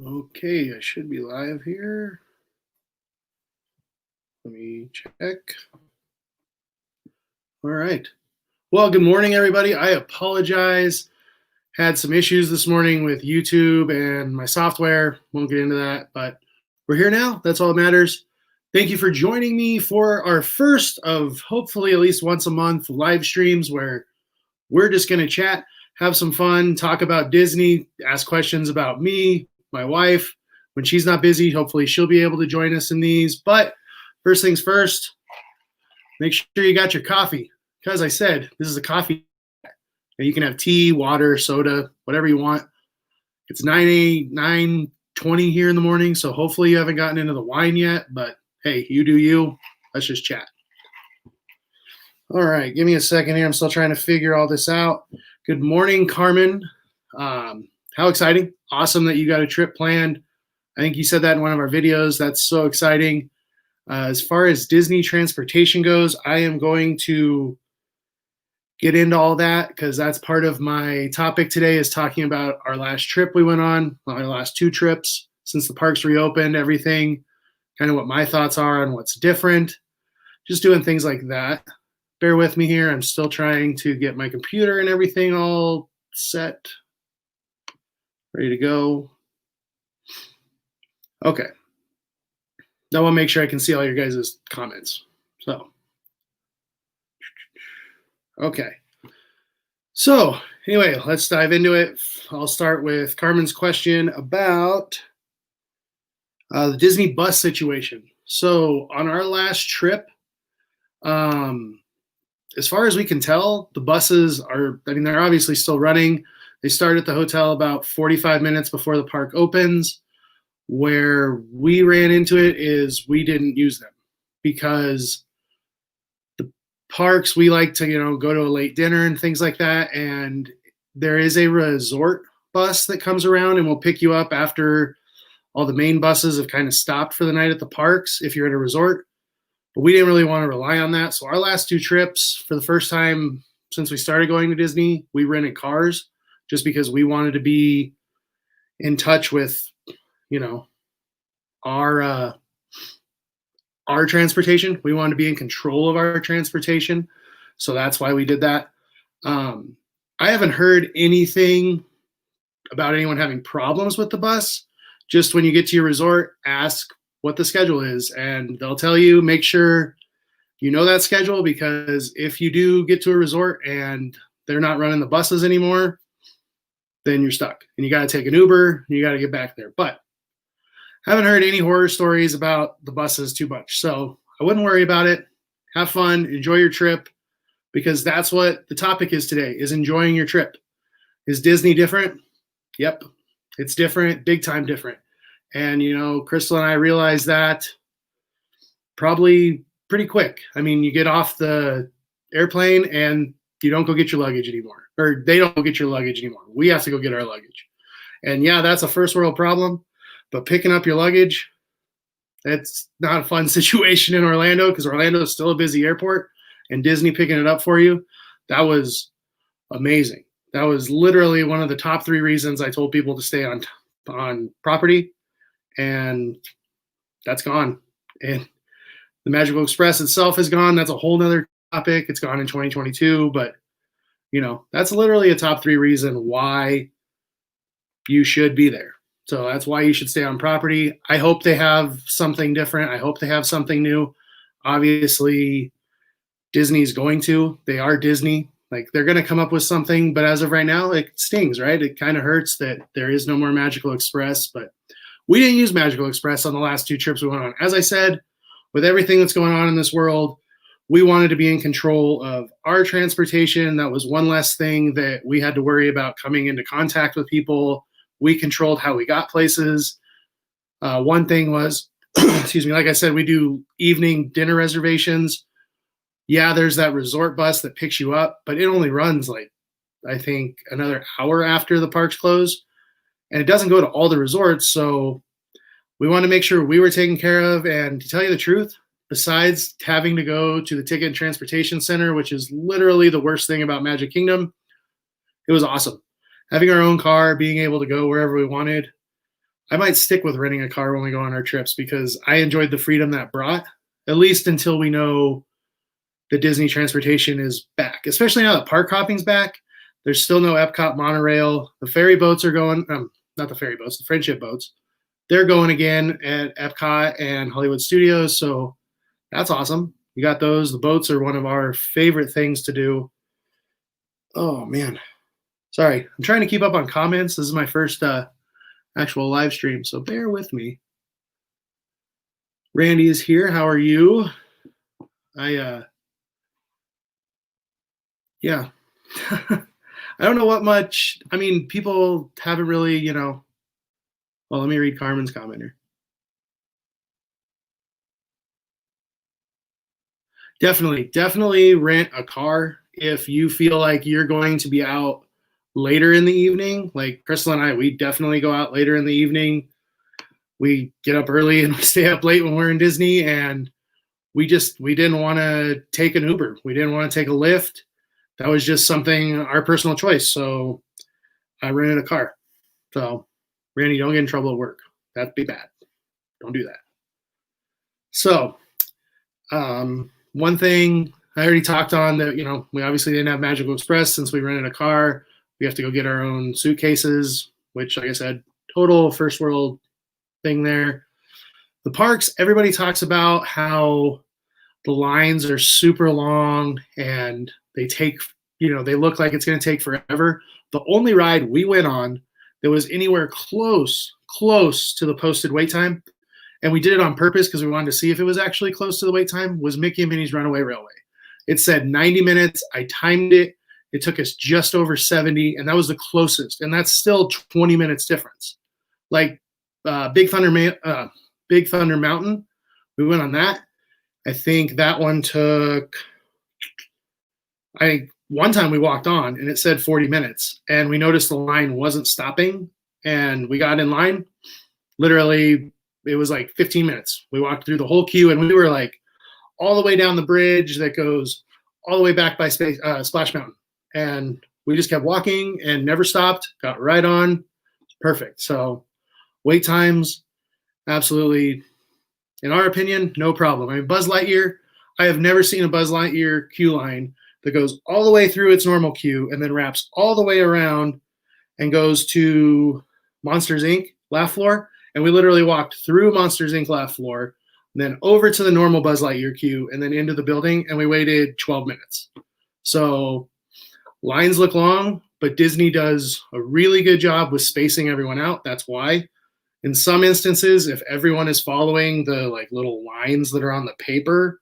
Okay, I should be live here. Let me check. All right. Well, good morning, everybody. I apologize. Had some issues this morning with YouTube and my software. Won't get into that, but we're here now. That's all that matters. Thank you for joining me for our first of hopefully at least once a month live streams where we're just going to chat, have some fun, talk about Disney, ask questions about me, my wife. When she's not busy, hopefully she'll be able to join us in these. But first things first, make sure you got your coffee. Because I said, this is a coffee. You can have tea, water, soda, whatever you want. It's 9:20 here in the morning, so hopefully you haven't gotten into the wine yet. But hey, you do you. Let's just chat. All right, give me a second here. I'm still trying to figure all this out. Good morning, Carmen. How exciting. Awesome that you got a trip planned. I think you said that in one of our videos. That's so exciting. As far as Disney transportation goes, I am going to get into all that because that's part of my topic today is talking about our last trip we went on, our last two trips since the parks reopened, everything, kind of what my thoughts are on what's different, just doing things like that. Bear with me here. I'm still trying to get my computer and everything all set, ready to go. Okay. I want to make sure I can see all your guys' comments. So, okay. So, anyway, let's dive into it. I'll start with Carmen's question about the Disney bus situation. So, on our last trip, as far as we can tell, the buses are, they're obviously still running. They start at the hotel about 45 minutes before the park opens. Where we ran into it is we didn't use them because the parks, we like to, go to a late dinner and things like that. And there is a resort bus that comes around and will pick you up after all the main buses have kind of stopped for the night at the parks if you're at a resort. But we didn't really want to rely on that. So our last two trips, for the first time since we started going to Disney, we rented cars just because we wanted to be in touch with, our transportation. We wanted to be in control of our transportation. So that's why we did that. I haven't heard anything about anyone having problems with the bus. Just when you get to your resort, ask what the schedule is, and they'll tell you. Make sure you know that schedule, because if you do get to a resort and they're not running the buses anymore, then you're stuck and you got to take an Uber and you got to get back there. But I haven't heard any horror stories about the buses too much. So I wouldn't worry about it. Have fun, enjoy your trip, because that's what the topic is today, is enjoying your trip. Is Disney different? Yep, it's different, big time different. And, Crystal and I realized that probably pretty quick. You get off the airplane and you don't go get your luggage anymore, or they don't go get your luggage anymore. We have to go get our luggage. And yeah, that's a first world problem, but picking up your luggage, that's not a fun situation in Orlando, because Orlando is still a busy airport, and Disney picking it up for you, that was amazing. That was literally one of the top 3 reasons I told people to stay on property, and that's gone. And the Magical Express itself is gone. That's a whole nother topic. It's gone in 2022, but that's literally a top 3 reason why you should be there. So that's why you should stay on property. I hope they have something different. I hope they have something new. Obviously, Disney's going to. They are Disney. They're going to come up with something, but as of right now, it stings, right? It kind of hurts that there is no more Magical Express, but we didn't use Magical Express on the last 2 trips we went on. As I said, with everything that's going on in this world, we wanted to be in control of our transportation. That was one less thing that we had to worry about coming into contact with people. We controlled how we got places. One thing was, excuse me, like I said, we do evening dinner reservations. Yeah, there's that resort bus that picks you up, but it only runs I think another hour after the parks close. And it doesn't go to all the resorts. So we want to make sure we were taken care of. And to tell you the truth, besides having to go to the Ticket and Transportation Center, which is literally the worst thing about Magic Kingdom, it was awesome. Having our own car, being able to go wherever we wanted. I might stick with renting a car when we go on our trips because I enjoyed the freedom that brought, at least until we know the Disney transportation is back, especially now that park hopping's back. There's still no Epcot monorail. The ferry boats are going, not the ferry boats, the friendship boats. They're going again at Epcot and Hollywood Studios. So that's awesome. You got those. The boats are one of our favorite things to do. Oh, man. Sorry. I'm trying to keep up on comments. This is my first actual live stream, so bear with me. Randy is here. How are you? Yeah. I don't know what much, I mean, people haven't really, well, let me read Carmen's comment here. Definitely rent a car if you feel like you're going to be out later in the evening. Like Crystal and I, we definitely go out later in the evening. We get up early and we stay up late when we're in Disney, and we didn't want to take an Uber. We didn't want to take a Lyft. That was just something, our personal choice. So I rented a car. So Randy, don't get in trouble at work. That'd be bad. Don't do that. So one thing I already talked on that, we obviously didn't have Magical Express since we rented a car. We have to go get our own suitcases, which, like I said, total first world thing there. The parks, everybody talks about how the lines are super long and they take, they look like it's going to take forever. The only ride we went on that was anywhere close to the posted wait time, and we did it on purpose because we wanted to see if it was actually close to the wait time, was Mickey and Minnie's Runaway Railway. It said 90 minutes. I timed it. It took us just over 70, and that was the closest, and that's still 20 minutes difference. Like Big Thunder Mountain, we went on that. I think that one took, one time we walked on and it said 40 minutes, and we noticed the line wasn't stopping, and we got in line. Literally, it was like 15 minutes. We walked through the whole queue, and we were like all the way down the bridge that goes all the way back by Splash Mountain. And we just kept walking and never stopped, got right on. Perfect. So wait times, absolutely, in our opinion, no problem. I mean, Buzz Lightyear, I have never seen a Buzz Lightyear queue line that goes all the way through its normal queue and then wraps all the way around and goes to Monsters, Inc. laugh floor. And we literally walked through Monsters, Inc. laugh floor, then over to the normal Buzz Lightyear queue, and then into the building, and we waited 12 minutes. So lines look long, but Disney does a really good job with spacing everyone out. That's why. In some instances, if everyone is following the like little lines that are on the paper,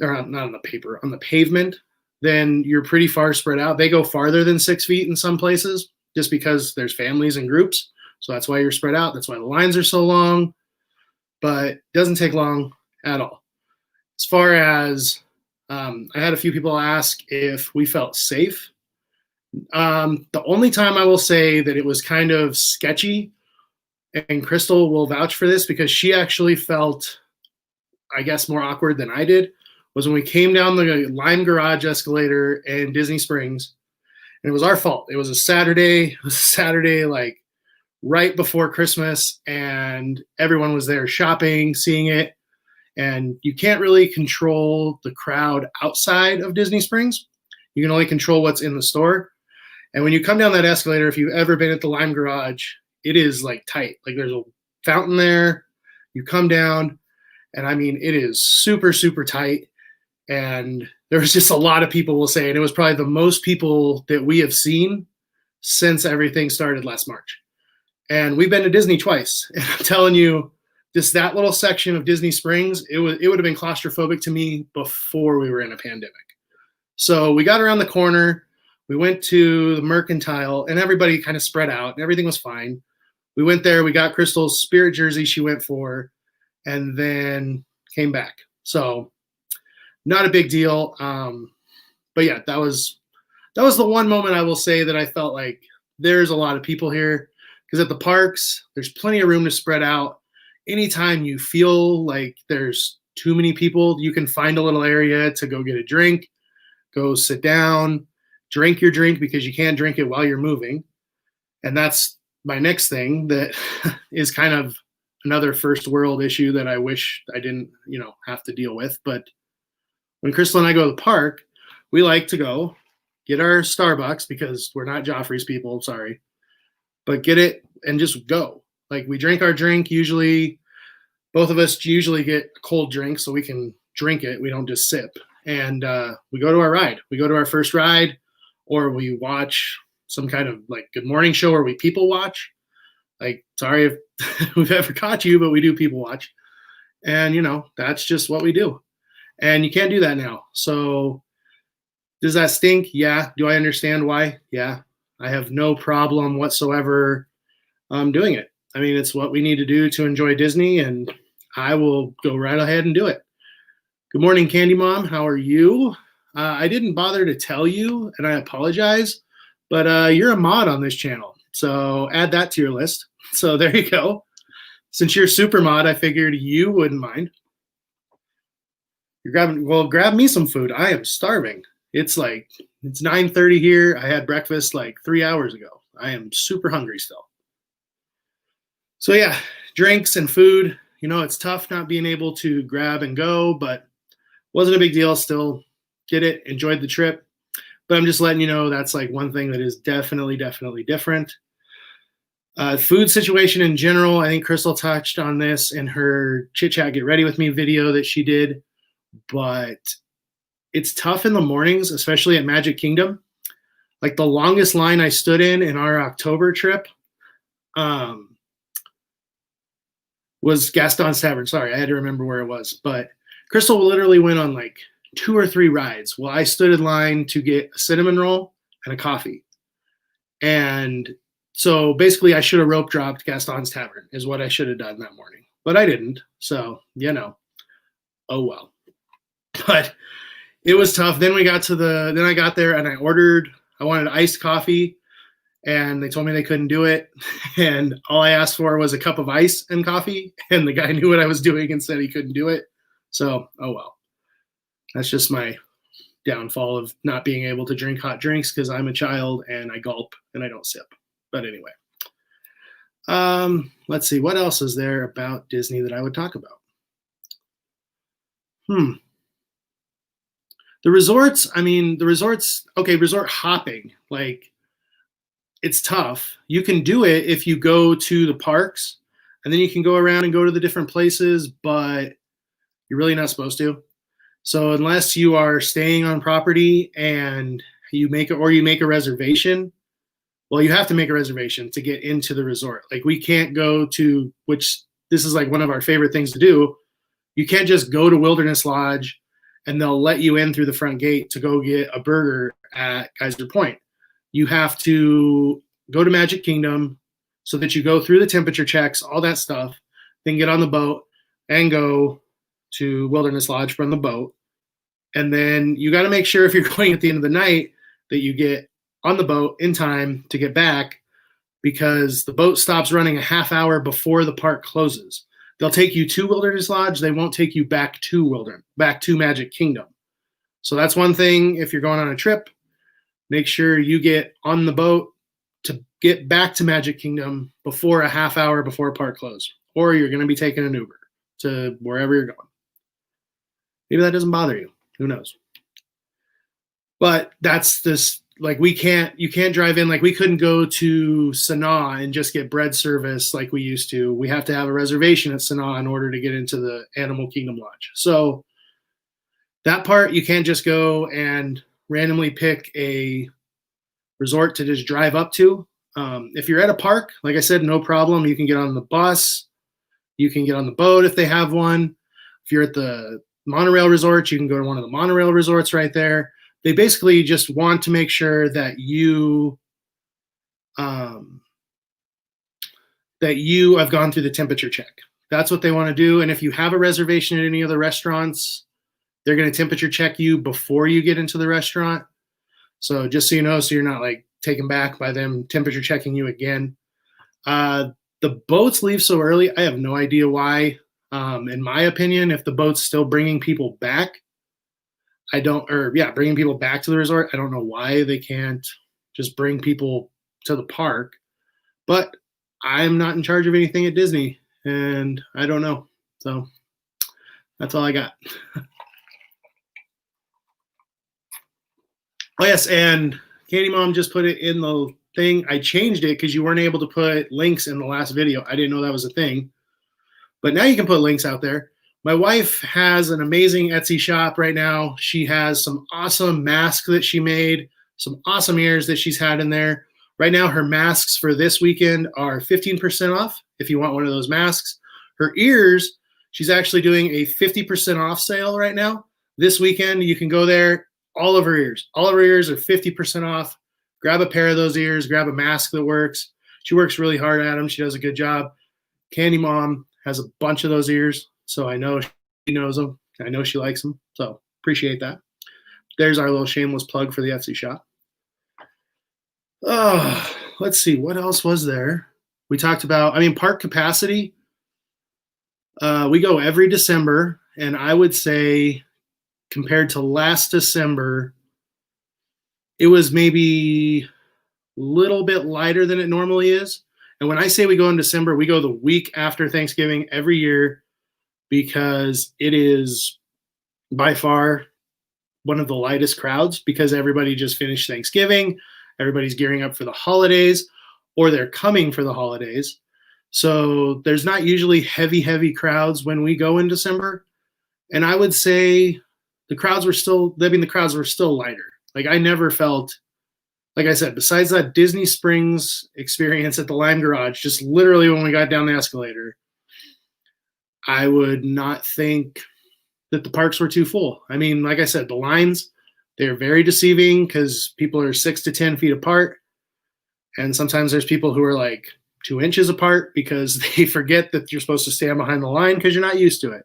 or not on the paper, on the pavement, then you're pretty far spread out. They go farther than 6 feet in some places just because there's families and groups. So that's why you're spread out. That's why the lines are so long, but it doesn't take long at all. As far as, I had a few people ask if we felt safe. The only time I will say that it was kind of sketchy, and Crystal will vouch for this because she actually felt, I guess, more awkward than I did, was when we came down the Lime Garage escalator in Disney Springs, and it was our fault. It was a Saturday. Like right before Christmas, and everyone was there shopping, seeing it, and you can't really control the crowd outside of Disney Springs. You can only control what's in the store. And when you come down that escalator, if you've ever been at the Lime Garage, it is like tight. Like there's a fountain there. You come down, and I mean, it is super, super tight. And there was just a lot of people, will say, and it was probably the most people that we have seen since everything started last March. And we've been to Disney twice. And I'm telling you, just that little section of Disney Springs, it would have been claustrophobic to me before we were in a pandemic. So we got around the corner. We went to the Mercantile, and everybody kind of spread out, and everything was fine. We went there. We got Crystal's Spirit jersey she went for, and then came back. So not a big deal. But yeah, that was the one moment I will say that I felt like there's a lot of people here, because at the parks, there's plenty of room to spread out. Anytime you feel like there's too many people, you can find a little area to go get a drink, go sit down, drink your drink, because you can't drink it while you're moving. And that's my next thing that is kind of another first world issue that I wish I didn't, have to deal with. But when Crystal and I go to the park, we like to go get our Starbucks because we're not Joffrey's people, sorry, but get it and just go. Like we drink our drink. Usually, both of us usually get a cold drink so we can drink it. We don't just sip. And we go to our ride. We go to our first ride, or we watch some kind of like good morning show, or we people watch. Like, sorry if we've ever caught you, but we do people watch. And, that's just what we do. And you can't do that now. So does that stink? Yeah. Do I understand why? Yeah. I have no problem whatsoever doing it. I mean, it's what we need to do to enjoy Disney, and I will go right ahead and do it. Good morning, Candy Mom. How are you? I didn't bother to tell you, and I apologize, but you're a mod on this channel. So add that to your list. So there you go. Since you're super mod, I figured you wouldn't mind. Grab me some food. I am starving. It's 9:30 here. I had breakfast like 3 hours ago. I am super hungry still. So yeah, drinks and food. It's tough not being able to grab and go, but wasn't a big deal. Still did it, enjoyed the trip. But I'm just letting you know that's like one thing that is definitely different. Food situation in general, I think Crystal touched on this in her Chit Chat Get Ready With Me video that she did, but it's tough in the mornings, especially at Magic Kingdom. Like the longest line I stood in our October trip was Gaston's Tavern. Sorry, I had to remember where it was. But Crystal literally went on like 2 or 3 rides while I stood in line to get a cinnamon roll and a coffee. And so basically I should have rope dropped Gaston's Tavern is what I should have done that morning. But I didn't. So, oh well. But it was tough. Then I got there and I wanted iced coffee, and they told me they couldn't do it. And all I asked for was a cup of ice and coffee. And the guy knew what I was doing and said he couldn't do it. So, oh well. That's just my downfall of not being able to drink hot drinks because I'm a child and I gulp and I don't sip. But anyway. Let's see. What else is there about Disney that I would talk about? The resorts, okay, resort hopping, like it's tough. You can do it if you go to the parks, and then you can go around and go to the different places, but you're really not supposed to. So unless you are staying on property and you make a reservation, well, you have to make a reservation to get into the resort. Like we can't go to, which this is like one of our favorite things to do. You can't just go to Wilderness Lodge and they'll let you in through the front gate to go get a burger at Geyser Point. You have to go to Magic Kingdom so that you go through the temperature checks, all that stuff, then get on the boat and go to Wilderness Lodge from the boat. And then you got to make sure if you're going at the end of the night that you get on the boat in time to get back, because the boat stops running a half hour before the park closes. They'll take you to Wilderness Lodge. They won't take you back to Magic Kingdom. So that's one thing. If you're going on a trip, make sure you get on the boat to get back to Magic Kingdom before a half hour before park close, or you're going to be taking an Uber to wherever you're going. Maybe that doesn't bother you. Who knows? But that's this, like you can't drive in. Like we couldn't go to Sanaa and just get bread service like we used to. We have to have a reservation at Sanaa in order to get into the Animal Kingdom Lodge. So that part, you can't just go and randomly pick a resort to just drive up to. If you're at a park, like I said, no problem. You can get on the bus. You can get on the boat if they have one. If you're at the monorail resort, you can go to one of the monorail resorts right there. They basically just want to make sure that you have gone through the temperature check. That's what they want to do. And if you have a reservation at any of the restaurants, they're going to temperature check you before you get into the restaurant. So just so you know, so you're not like taken back by them temperature checking you again. The boats leave so early. I have no idea why. In my opinion, if the boat's still bringing people back, bringing people back to the resort, I don't know why they can't just bring people to the park. But I'm not in charge of anything at Disney, and I don't know. So that's all I got. Oh yes, and Candy Mom just put it in the thing. I changed it because you weren't able to put links in the last video. I didn't know that was a thing, but now you can put links out there. My wife has an amazing Etsy shop right now. She has some awesome masks that she made, some awesome ears that she's had in there. Right now, her masks for this weekend are 15% off if you want one of those masks. Her ears, she's actually doing a 50% off sale right now. This weekend, you can go there, all of her ears. All of her ears are 50% off. Grab a pair of those ears, grab a mask that works. She works really hard at them. She does a good job. Candy Mom has a bunch of those ears, so I know she knows them. I know she likes them, so appreciate that. There's our little shameless plug for the Etsy shop. Let's see, what else was there? We talked about, park capacity. We go every December, and I would say compared to last December, it was maybe a little bit lighter than it normally is. And when I say we go in December, we go the week after Thanksgiving every year because it is by far one of the lightest crowds because everybody just finished Thanksgiving. Everybody's gearing up for the holidays or they're coming for the holidays. So there's not usually heavy crowds when we go in December. And I would say the crowds were still lighter. Like I never felt, like I said, besides that Disney Springs experience at the Lime Garage, just literally when we got down the escalator, I would not think that the parks were too full. Like I said, the lines, they're very deceiving because people are 6 to 10 feet apart. And sometimes there's people who are like 2 inches apart because they forget that you're supposed to stand behind the line because you're not used to it.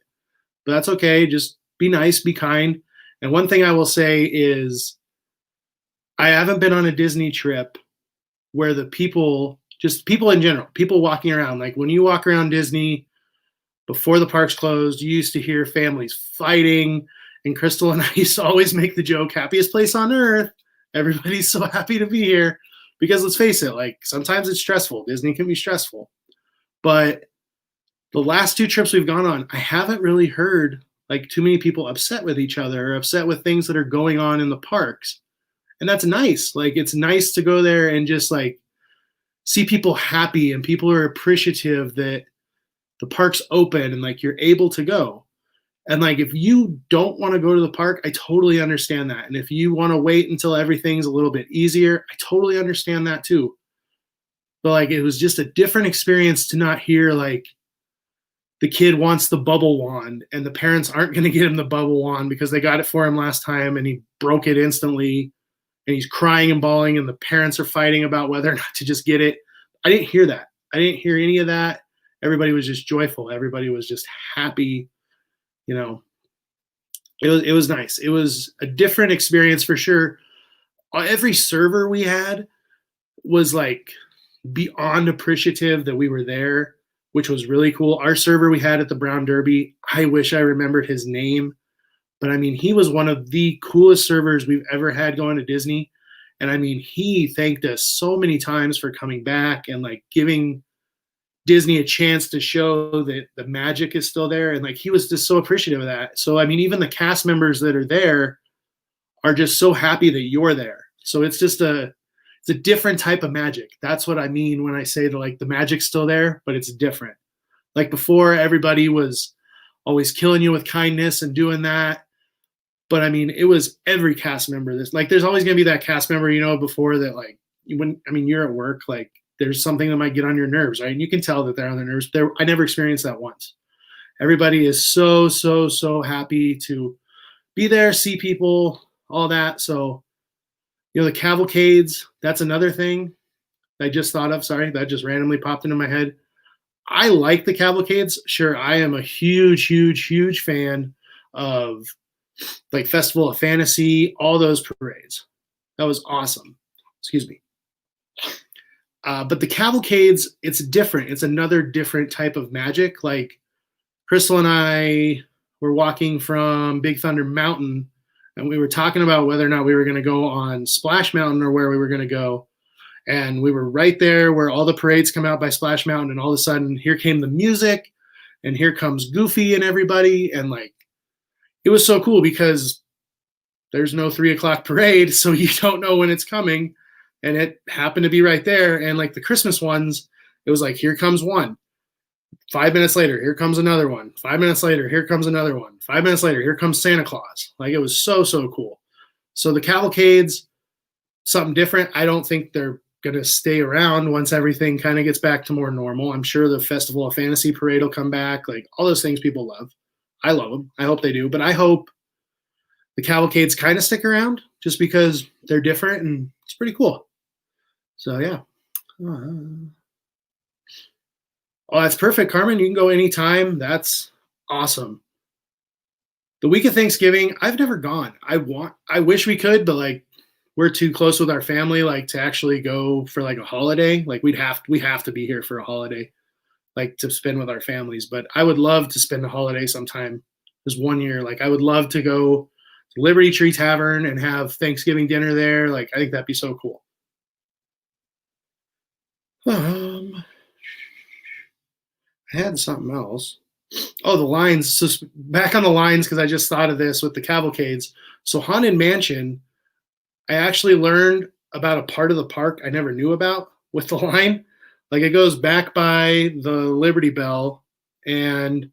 But that's okay. Just be nice, be kind. And one thing I will say is I haven't been on a Disney trip where the people in general, people walking around, like when you walk around Disney before the parks closed, you used to hear families fighting. And Crystal and I used to always make the joke, happiest place on earth. Everybody's so happy to be here. Because let's face it, like sometimes it's stressful. Disney can be stressful. But the last 2 trips we've gone on, I haven't really heard like too many people upset with each other or upset with things that are going on in the parks. And that's nice. Like it's nice to go there and just like see people happy and people are appreciative that the park's open and like you're able to go. And like if you don't want to go to the park, I totally understand that. And if you want to wait until everything's a little bit easier, I totally understand that too. But like it was just a different experience to not hear like the kid wants the bubble wand and the parents aren't going to get him the bubble wand because they got it for him last time and he broke it instantly and he's crying and bawling and the parents are fighting about whether or not to just get it. I didn't hear that. I didn't hear any of that. Everybody was just joyful. Everybody was just happy. You know, it was nice. It was a different experience for sure. Every server we had was like beyond appreciative that we were there, which was really cool. Our server we had at the Brown Derby, I wish I remembered his name, but he was one of the coolest servers we've ever had going to Disney. And he thanked us so many times for coming back and like giving Disney a chance to show that the magic is still there. And like, he was just so appreciative of that. So, even the cast members that are there are just so happy that you're there. So it's just it's a different type of magic. That's what I mean when I say that like the magic's still there, but it's different. Like before, everybody was always killing you with kindness and doing that. But it was every cast member. There's always going to be that cast member, before that, like you're at work, like there's something that might get on your nerves, right? And you can tell that they're on their nerves. I never experienced that once. Everybody is so, so, so happy to be there, see people, all that. So, the cavalcades, that's another thing I just thought of. Sorry, that just randomly popped into my head. I like the cavalcades. Sure, I am a huge, huge, huge fan of like Festival of Fantasy, all those parades. That was awesome. Excuse me. But the cavalcades, it's different. It's another different type of magic. Like Crystal and I were walking from Big Thunder Mountain, and we were talking about whether or not we were going to go on Splash Mountain or where we were going to go. And we were right there where all the parades come out by Splash Mountain, and all of a sudden here came the music, and here comes Goofy and everybody, and like it was so cool because there's no 3 o'clock parade, so you don't know when it's coming, and it happened to be right there. And like the Christmas ones, it was like here comes one. 5 minutes later, here comes another one. 5 minutes later, here comes another one. 5 minutes later, here comes Santa Claus. Like it was so cool. So the cavalcades, something different. I don't think they're going to stay around once everything kind of gets back to more normal. I'm sure the Festival of Fantasy parade will come back. Like all those things people love. I love them. I hope they do. But I hope the cavalcades kind of stick around just because they're different and it's pretty cool. So yeah. Oh, that's perfect, Carmen. You can go anytime. That's awesome. The week of Thanksgiving, I've never gone. I wish we could, but like we're too close with our family, like to actually go for like a holiday. Like we have to be here for a holiday, like to spend with our families. But I would love to spend a holiday sometime. This one year, like I would love to go to Liberty Tree Tavern and have Thanksgiving dinner there. Like I think that'd be so cool. I had something else. Oh, the lines. So back on the lines because I just thought of this with the cavalcades. So Haunted Mansion, I actually learned about a part of the park I never knew about with the line. Like it goes back by the Liberty Bell and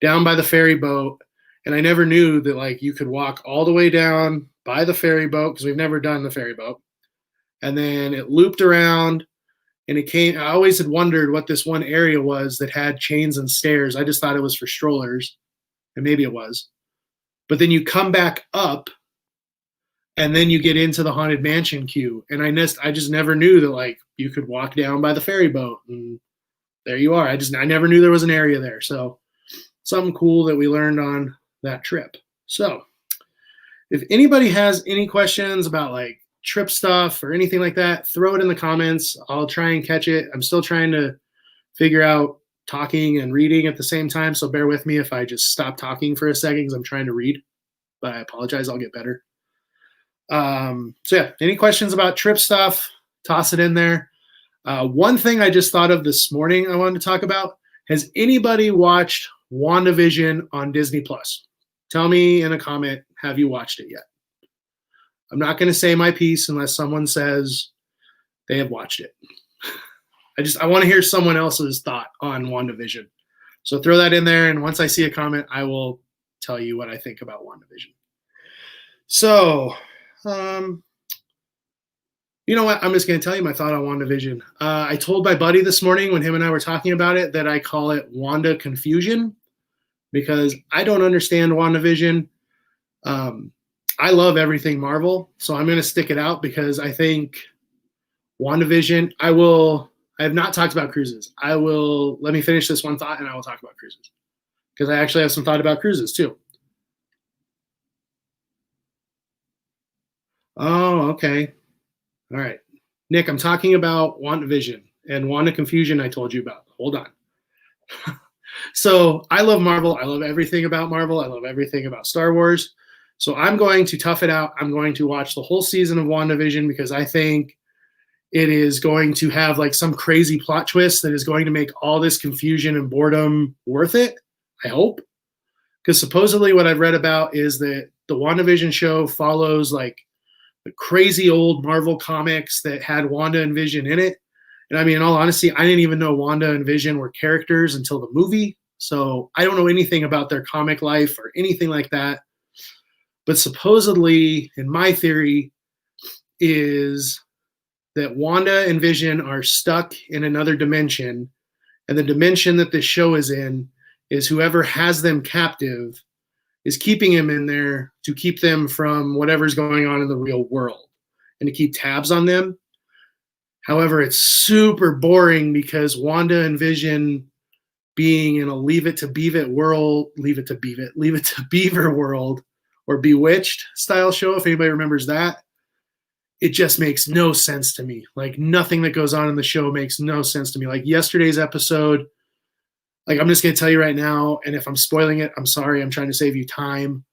down by the ferry boat. And I never knew that like you could walk all the way down by the ferry boat because we've never done the ferry boat. And then it looped around and it came. I always had wondered what this one area was that had chains and stairs. I just thought it was for strollers, and maybe it was. But then you come back up, and then you get into the Haunted Mansion queue. And I just never knew that like you could walk down by the ferry boat, and there you are. I never knew there was an area there. So something cool that we learned on that trip. So if anybody has any questions about like trip stuff or anything like that, throw it in the comments. I'll try and catch it. I'm still trying to figure out talking and reading at the same time, so bear with me if I just stop talking for a second because I'm trying to read, but I apologize. I'll get better. So yeah, any questions about trip stuff, toss it in there. One thing I just thought of this morning I wanted to talk about, has anybody watched WandaVision on Disney Plus? Tell me in a comment, have you watched it yet? I'm not going to say my piece unless someone says they have watched it. I want to hear someone else's thought on WandaVision. So throw that in there, and once I see a comment, I will tell you what I think about WandaVision. So, you know what? I'm just going to tell you my thought on WandaVision. I told my buddy this morning when him and I were talking about it that I call it Wanda confusion because I don't understand WandaVision. I love everything Marvel, so I'm going to stick it out because I think WandaVision, I have not talked about cruises. Let me finish this one thought and I will talk about cruises because I actually have some thought about cruises too. Oh, okay. All right. Nick, I'm talking about WandaVision and Wanda confusion I told you about. Hold on. So I love Marvel. I love everything about Marvel. I love everything about Star Wars. So I'm going to tough it out. I'm going to watch the whole season of WandaVision because I think it is going to have like some crazy plot twist that is going to make all this confusion and boredom worth it. I hope. Because supposedly what I've read about is that the WandaVision show follows like the crazy old Marvel comics that had Wanda and Vision in it. And I mean, in all honesty, I didn't even know Wanda and Vision were characters until the movie. So I don't know anything about their comic life or anything like that. But supposedly, in my theory, is that Wanda and Vision are stuck in another dimension. And the dimension that this show is in is whoever has them captive is keeping them in there to keep them from whatever's going on in the real world and to keep tabs on them. However, it's super boring because Wanda and Vision being in a Leave It to Beaver world, Leave It to Beaver world, or Bewitched style show, if anybody remembers that, it just makes no sense to me. Like nothing that goes on in the show makes no sense to me. Like yesterday's episode, like I'm just going to tell you right now, and if I'm spoiling it, I'm sorry. I'm trying to save you time.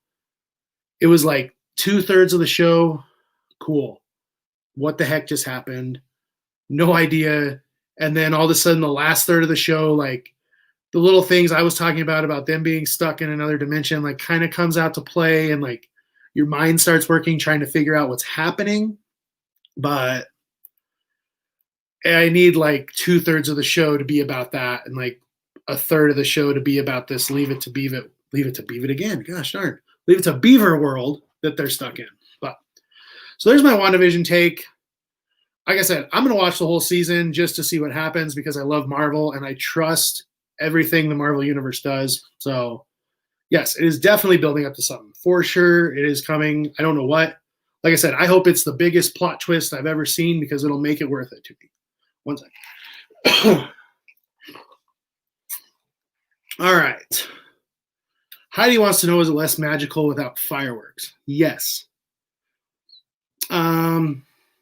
It was like 2/3 of the show. Cool. What the heck just happened? no idea. And then all of a sudden, the last third of the show, like the little things I was talking about them being stuck in another dimension, like kind of comes out to play, and like your mind starts working trying to figure out what's happening. But I need like 2/3 of the show to be about that, and like a third of the show to be about this. Leave it to Beaver again. Gosh darn, leave it to Beaver world that they're stuck in. But so there's my WandaVision take. Like I said, I'm going to watch the whole season just to see what happens because I love Marvel and I trust everything the Marvel Universe does. So, yes, it is definitely building up to something. For sure, it is coming. I don't know what. Like I said, I hope it's the biggest plot twist I've ever seen because it'll make it worth it to me. One second. All right. Heidi wants to know, is it less magical without fireworks? Yes.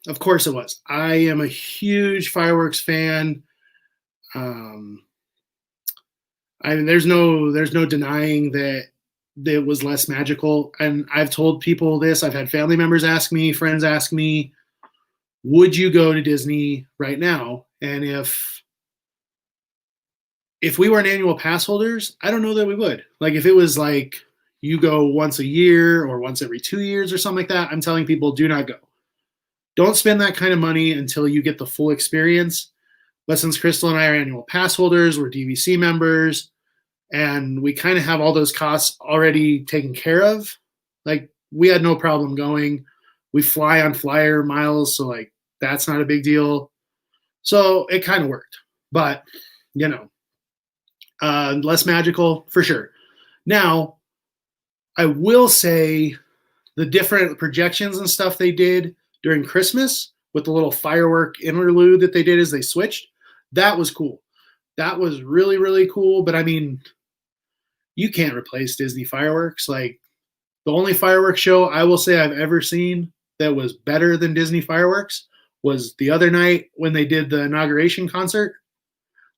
Of course it was. I am a huge fireworks fan. There's no denying that it was less magical. And I've told people this. I've had family members ask me, friends ask me, would you go to Disney right now? And if we weren't annual pass holders, I don't know that we would. Like if it was like you go once a year or once every 2 years or something like that, I'm telling people do not go. Don't spend that kind of money until you get the full experience. But since Crystal and I are annual pass holders, we're DVC members, and we kind of have all those costs already taken care of. Like we had no problem going. We fly on flyer miles, so like that's not a big deal. So it kind of worked. But, less magical for sure. Now, I will say the different projections and stuff they did during Christmas with the little firework interlude that they did as they switched, that was cool. That was really, really cool. But I mean, you can't replace Disney fireworks. Like the only fireworks show I will say I've ever seen that was better than Disney fireworks was the other night when they did the inauguration concert.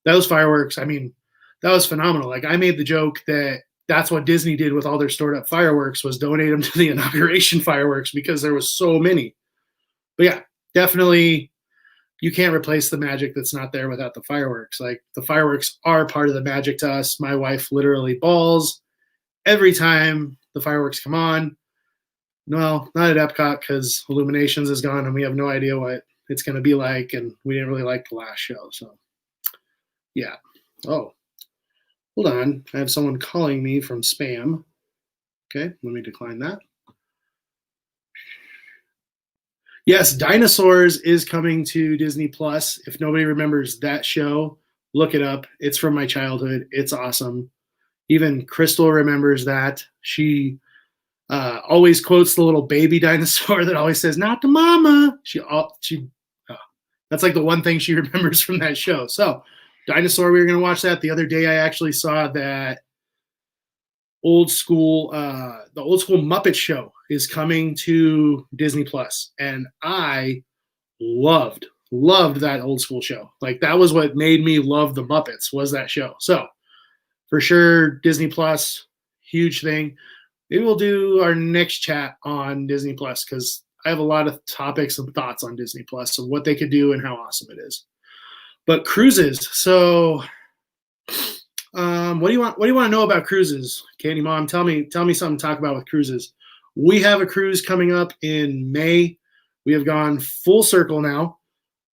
Those fireworks, I mean, that was phenomenal. Like I made the joke that that's what Disney did with all their stored up fireworks was donate them to the inauguration fireworks because there was so many. But yeah, definitely you can't replace the magic that's not there without the fireworks. Like the fireworks are part of the magic to us. My wife literally bawls every time the fireworks come on. No, not at Epcot because Illuminations is gone and we have no idea what it's going to be like. And we didn't really like the last show. So yeah. Oh, hold on. I have someone calling me from spam. Okay, let me decline that. Yes, Dinosaurs is coming to Disney Plus. If nobody remembers that show, look it up. It's from my childhood. It's awesome. Even Crystal remembers that. She always quotes the little baby dinosaur that always says, "Not to mama." That's like the one thing she remembers from that show. So, Dinosaur, we were going to watch that. The other day, I actually saw that the old school Muppet Show is coming to Disney Plus, and I loved that old school show. Like that was what made me love the Muppets was that show. So for sure, Disney Plus, huge thing. Maybe we'll do our next chat on Disney Plus because I have a lot of topics and thoughts on Disney Plus and what they could do and how awesome it is. But cruises. So what do you want to know about cruises? Katie Mom, tell me something to talk about with cruises. We have a cruise coming up in May. We have gone full circle now.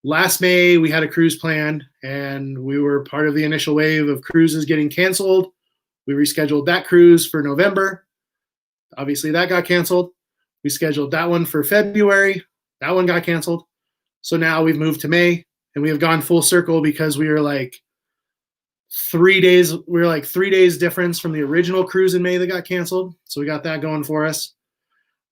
Last May, we had a cruise planned, and we were part of the initial wave of cruises getting canceled. We rescheduled that cruise for November. Obviously, that got canceled. We scheduled that one for February. That one got canceled. So now we've moved to May, and we have gone full circle because we were like 3 days. We were like 3 days difference from the original cruise in May that got canceled. So we got that going for us.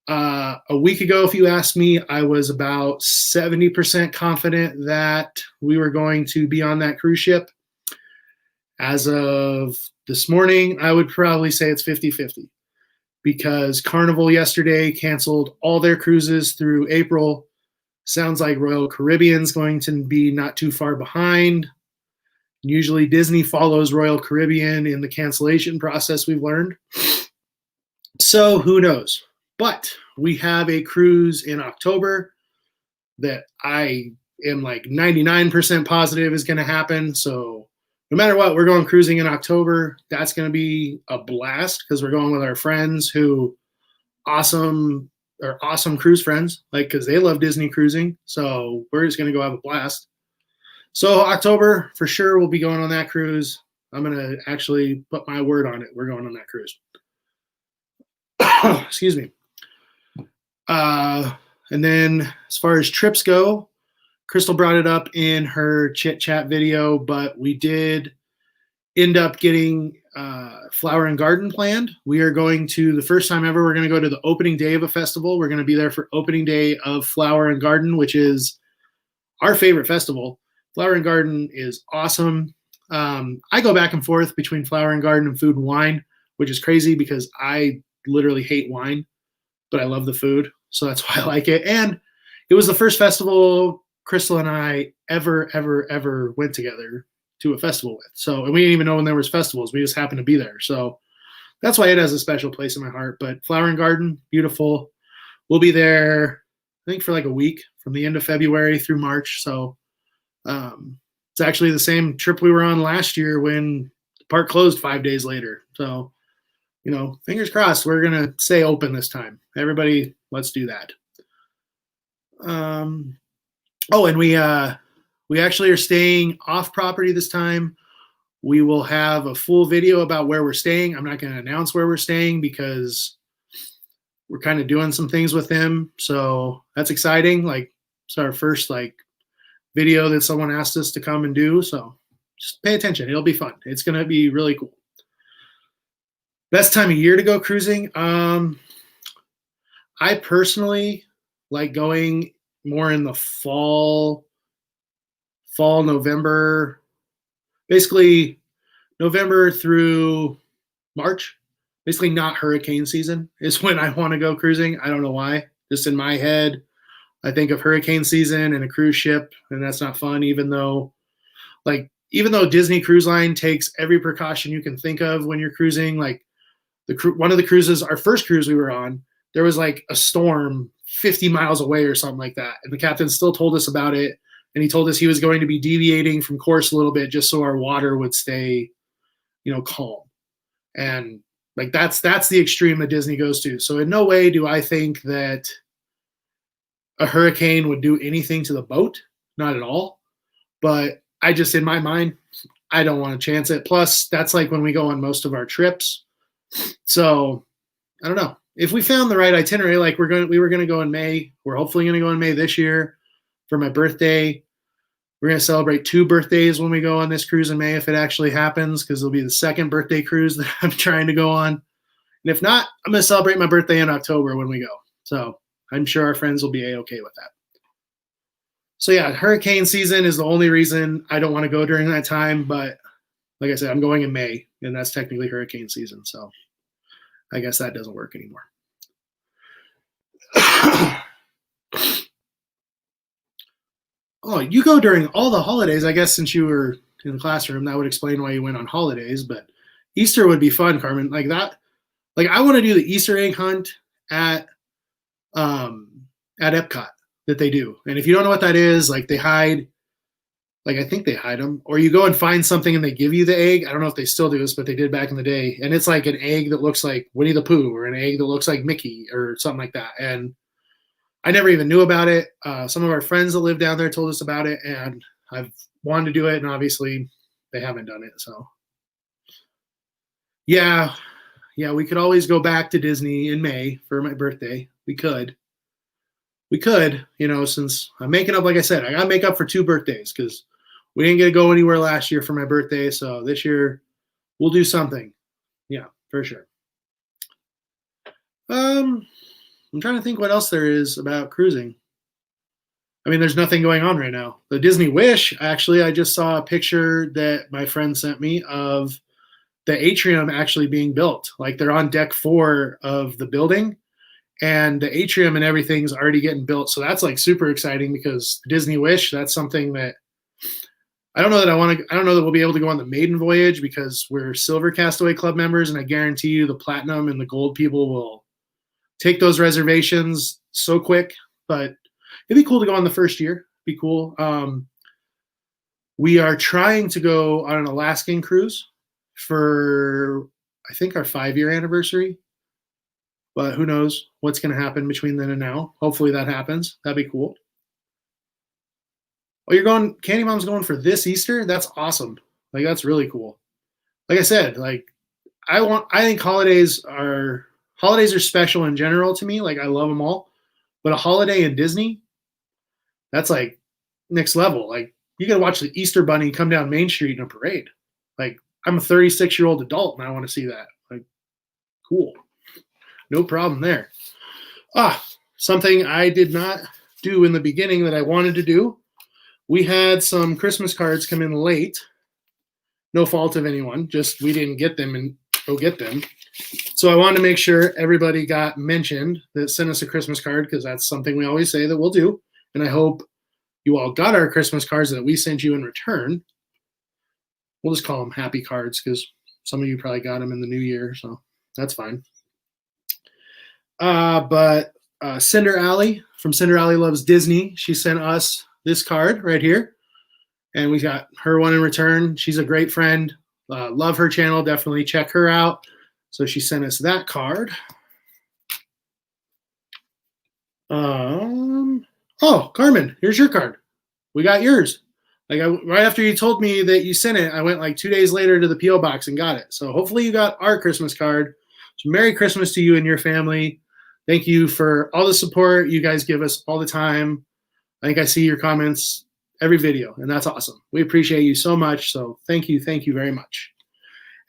A week ago, if you asked me, I was about 70% confident that we were going to be on that cruise ship. As of this morning, I would probably say it's 50-50 because Carnival yesterday canceled all their cruises through April. Sounds like Royal Caribbean's going to be not too far behind. Usually Disney follows Royal Caribbean in the cancellation process, we've learned. So who knows? But we have a cruise in October that I am like 99% positive is going to happen. So no matter what, we're going cruising in October. That's going to be a blast because we're going with our friends who awesome cruise friends, like, because they love Disney cruising. So we're just going to go have a blast. So October for sure we'll be going on that cruise. I'm going to actually put my word on it. We're going on that cruise. Excuse me. And then as far as trips go, Crystal brought it up in her chit chat video, but we did end up getting Flower and Garden planned. We are going to, the first time ever, we're going to go to the opening day of a festival. We're going to be there for opening day of Flower and Garden, which is our favorite festival. Flower and Garden is awesome. I go back and forth between Flower and Garden and Food and Wine, which is crazy because I literally hate wine, but I love the food. So that's why I like it. And it was the first festival Crystal and I ever went together to a festival with. So, and we didn't even know when there was festivals. We just happened to be there. So that's why it has a special place in my heart. But Flower and Garden, beautiful. We'll be there, I think, for like a week from the end of February through March. So it's actually the same trip we were on last year when the park closed 5 days later. So, you know, fingers crossed, we're going to stay open this time. Everybody, let's do that. Oh, and we actually are staying off property this time. We will have a full video about where we're staying. I'm not going to announce where we're staying because we're kind of doing some things with them. So that's exciting. Like, it's our first like video that someone asked us to come and do. So just pay attention. It'll be fun. It's going to be really cool. Best time of year to go cruising. I personally like going more in the fall, November, basically November through March, basically not hurricane season is when I want to go cruising. I don't know why. Just in my head, I think of hurricane season and a cruise ship, and that's not fun, even though Disney Cruise Line takes every precaution you can think of when you're cruising. Like one of the cruises, our first cruise we were on, there was like a storm 50 miles away or something like that. And the captain still told us about it. And he told us he was going to be deviating from course a little bit just so our water would stay, you know, calm. And like, that's the extreme that Disney goes to. So in no way do I think that a hurricane would do anything to the boat. Not at all. But I just, in my mind, I don't want to chance it. Plus, that's like when we go on most of our trips. So I don't know. If we found the right itinerary, like we were going to go in May. We're hopefully going to go in May this year for my birthday. We're going to celebrate 2 birthdays when we go on this cruise in May, if it actually happens, because it'll be the second birthday cruise that I'm trying to go on. And if not, I'm going to celebrate my birthday in October when we go. So I'm sure our friends will be A-okay with that. So yeah, hurricane season is the only reason I don't want to go during that time. But like I said, I'm going in May, and that's technically hurricane season. So I guess that doesn't work anymore. Oh, you go during all the holidays. I guess since you were in the classroom, that would explain why you went on holidays. But Easter would be fun, Carmen. Like that. Like I want to do the Easter egg hunt at Epcot that they do. And if you don't know what that is, like they hide. Like I think they hide them, or you go and find something and they give you the egg. I don't know if they still do this, but they did back in the day. And it's like an egg that looks like Winnie the Pooh, or an egg that looks like Mickey, or something like that. And I never even knew about it. Some of our friends that live down there told us about it, and I've wanted to do it, and obviously they haven't done it. So yeah, we could always go back to Disney in May for my birthday. We could, you know, since I'm making up, like I said, I got to make up for 2 birthdays because we didn't get to go anywhere last year for my birthday. So this year we'll do something. Yeah, for sure. I'm trying to think what else there is about cruising. I mean, there's nothing going on right now. The Disney Wish, actually, I just saw a picture that my friend sent me of the atrium actually being built. Like they're on deck 4 of the building, and the atrium and everything's already getting built. So that's like super exciting because Disney Wish, that's something that I don't know that we'll be able to go on the maiden voyage because we're Silver Castaway Club members, and I guarantee you the Platinum and the Gold people will take those reservations so quick. But it'd be cool to go on the first year. Be cool. We are trying to go on an Alaskan cruise for, I think, our 5-year anniversary. But who knows what's going to happen between then and now. Hopefully that happens. That'd be cool. Oh, you're going, Candy Mom's going for this Easter? That's awesome. Like, that's really cool. Like I said, like, I think holidays are special in general to me. Like, I love them all. But a holiday in Disney, that's like next level. Like, you got to watch the Easter Bunny come down Main Street in a parade. Like, I'm a 36-year-old adult and I want to see that. Like, cool. No problem there. Something I did not do in the beginning that I wanted to do. We had some Christmas cards come in late. No fault of anyone. Just we didn't get them and go get them. So I wanted to make sure everybody got mentioned that sent us a Christmas card, because that's something we always say that we'll do. And I hope you all got our Christmas cards that we sent you in return. We'll just call them happy cards because some of you probably got them in the new year, so that's fine. But Cinder Alley from Cinder Alley Loves Disney, she sent us this card right here, and we got her one in return. She's a great friend. Love her channel. Definitely check her out. So she sent us that card. Oh, Carmen, here's your card. We got yours. Like, right after you told me that you sent it, I went like 2 days later to the P.O. box and got it. So hopefully you got our Christmas card. So Merry Christmas to you and your family. Thank you for all the support you guys give us all the time. I think I see your comments every video, and that's awesome. We appreciate you so much. So thank you very much.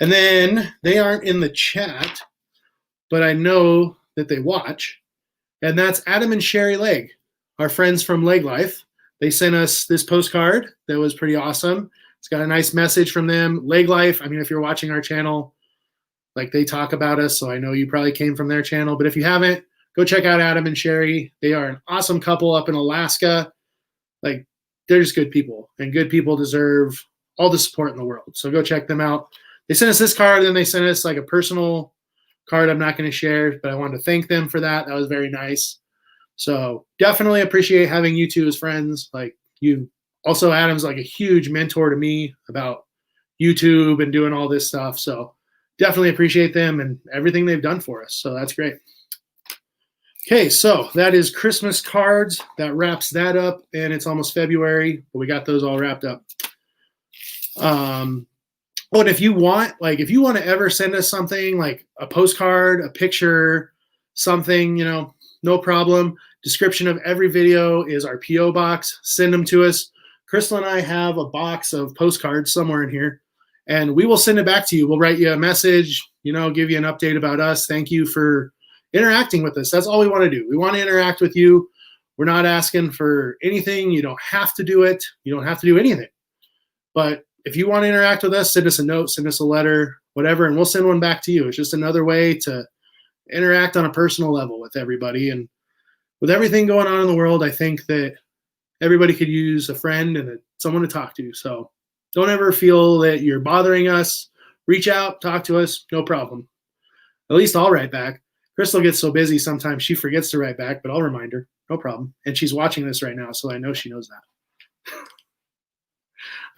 And then they aren't in the chat, but I know that they watch. And that's Adam and Sherry Legg, our friends from Leg Life. They sent us this postcard that was pretty awesome. It's got a nice message from them. Leg Life, I mean, if you're watching our channel, like, they talk about us, so I know you probably came from their channel. But if you haven't, go check out Adam and Sherry. They are an awesome couple up in Alaska. Like, they're just good people, and good people deserve all the support in the world. So go check them out. They sent us this card, and then they sent us like a personal card I'm not going to share, but I wanted to thank them for that. That was very nice. So definitely appreciate having you two as friends. Like, you also, Adam's like a huge mentor to me about YouTube and doing all this stuff. So definitely appreciate them and everything they've done for us. So that's great. Okay, so that is Christmas cards. That wraps that up, and it's almost February, but we got those all wrapped up. But if you want to ever send us something like a postcard, a picture, something, no problem. Description of every video is our P.O. box. Send them to us. Crystal and I have a box of postcards somewhere in here, and we will send it back to you. We'll write you a message, give you an update about us. Thank you for interacting with us. That's all we want to do. We want to interact with you. We're not asking for anything. You don't have to do it. You don't have to do anything. But if you want to interact with us, send us a note, send us a letter, whatever, and we'll send one back to you. It's just another way to interact on a personal level with everybody. And with everything going on in the world, I think that everybody could use a friend and someone to talk to. So don't ever feel that you're bothering us. Reach out, talk to us, no problem. At least I'll write back. Crystal gets so busy sometimes she forgets to write back, but I'll remind her, no problem. And she's watching this right now, so I know she knows that.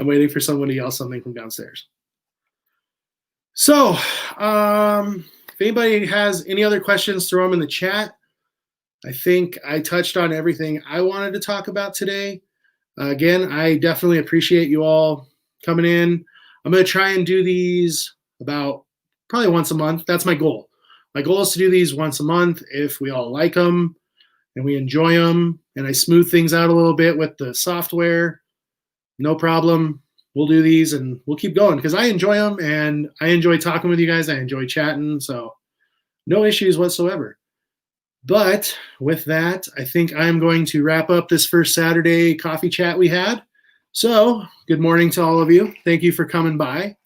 I'm waiting for someone to yell something from downstairs. So if anybody has any other questions, throw them in the chat. I think I touched on everything I wanted to talk about today. Again, I definitely appreciate you all coming in. I'm going to try and do these about probably once a month. That's my goal. My goal is to do these once a month if we all like them and we enjoy them, and I smooth things out a little bit with the software. No problem. We'll do these and we'll keep going because I enjoy them and I enjoy talking with you guys. I enjoy chatting, so no issues whatsoever. But with that, I think I'm going to wrap up this first Saturday coffee chat we had. So good morning to all of you. Thank you for coming by.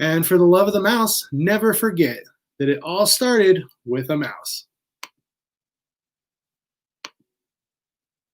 And for the love of the mouse, never forget that it all started with a mouse.